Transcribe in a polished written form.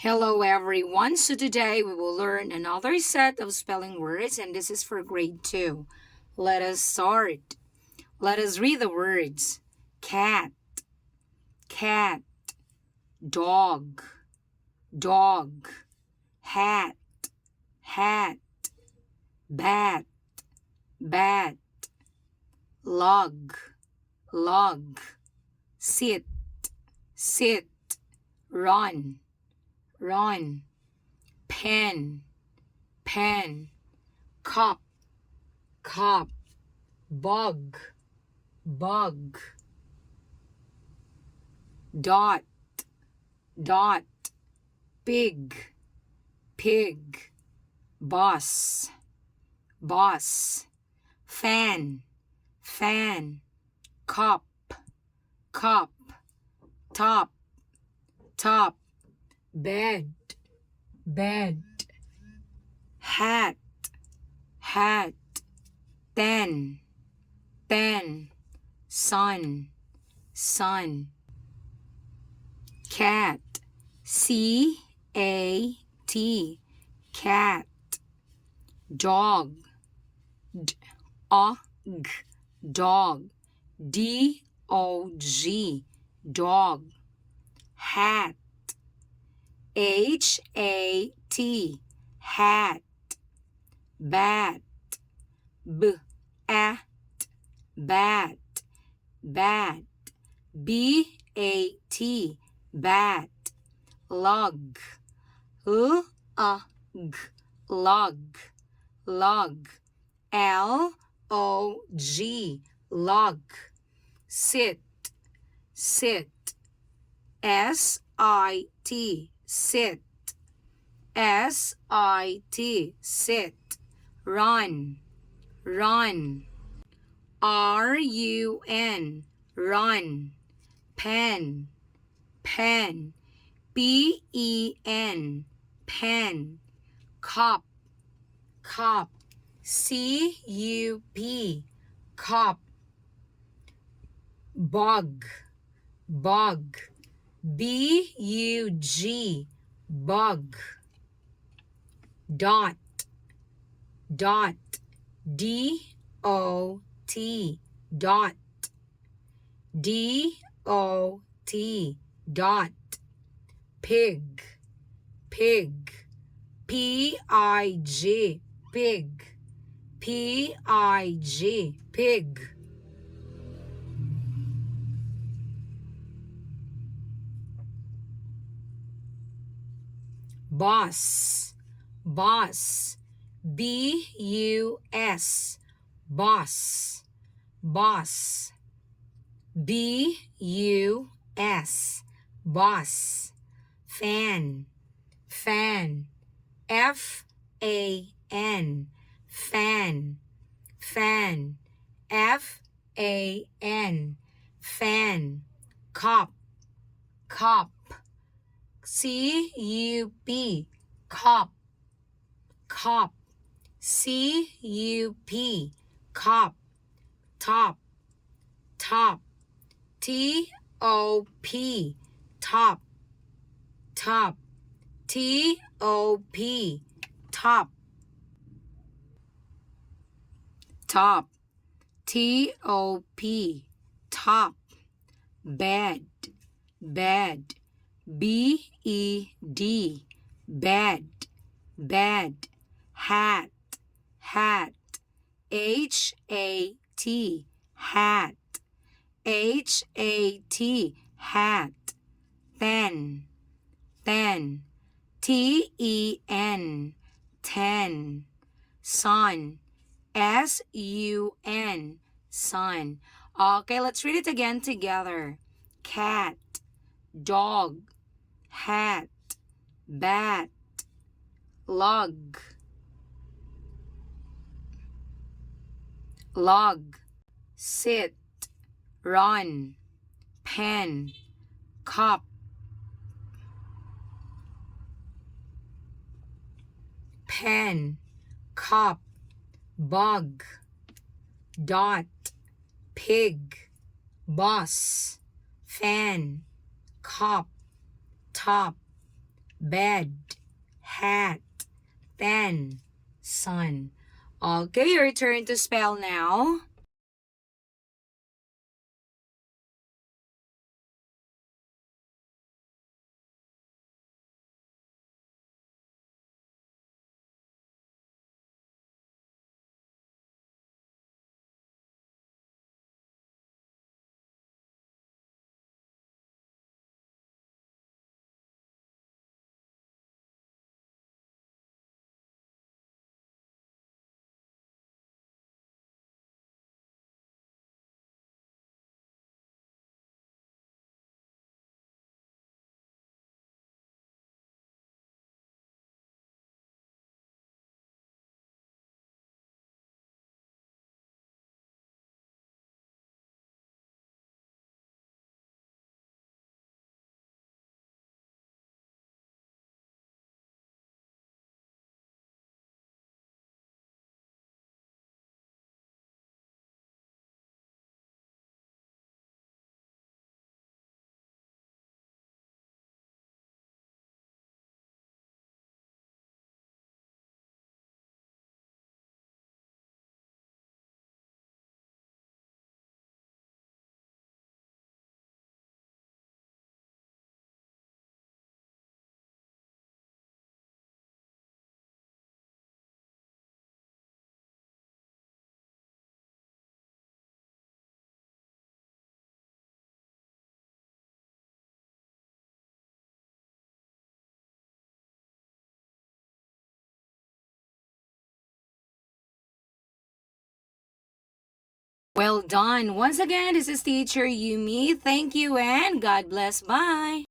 Hello everyone. So today we will learn another set of spelling words and this is for grade 2. Let us start. Let us read the words. Cat, cat, dog, dog, hat, hat, bat, bat, log, log, sit, sit, run, run, pen, pen, cup, cup, bug, bug, dot, dot, pig, pig, boss, boss, fan, fan, cup, cup, top, top, bed, bed, hat, hat, pen, pen, sun, sun, cat, C-A-T, cat, dog, D-O-G, dog, D-O-G, dog, hat, H-A-T, hat, bat, B-A-T, bat, bat, B-A-T, bat, log, L-A-G, log, log, L-O-G, log, sit, sit, S-I-T, sit, S-I-T, sit, run, run, R-U-N, run, pen, pen, P-E-N, pen, cup, cup, C-U-P, cup, bug, bug, B-U-G, bug, dot, dot, D-O-T, dot, D-O-T, dot, pig, pig, P-I-G, pig, P-I-G, pig, boss, boss, B-U-S, boss, boss, B-U-S, boss, fan, fan, F-A-N, fan, fan, F-A-N, fan, cup, cup, C-U-P, cup, cup, C-U-P, cup, top, top, T-O-P, top, top, T-O-P, top, top, T-O-P, top, bed, bed, B-E-D, bed, bed, hat, hat, H-A-T, hat, H-A-T, hat, pen, pen, T-E-N, ten, sun, S-U-N, sun. Okay, let's read it again together. Cat, dog, hat, bat, log, log, sit, run, pen, cup, pen, cup, bug, dot, pig, boss, fan, cup, top, bed, hat, pen, sun. Okay, your turn to spell now. Well done. Once again, this is teacher Yumi. Thank you and God bless. Bye.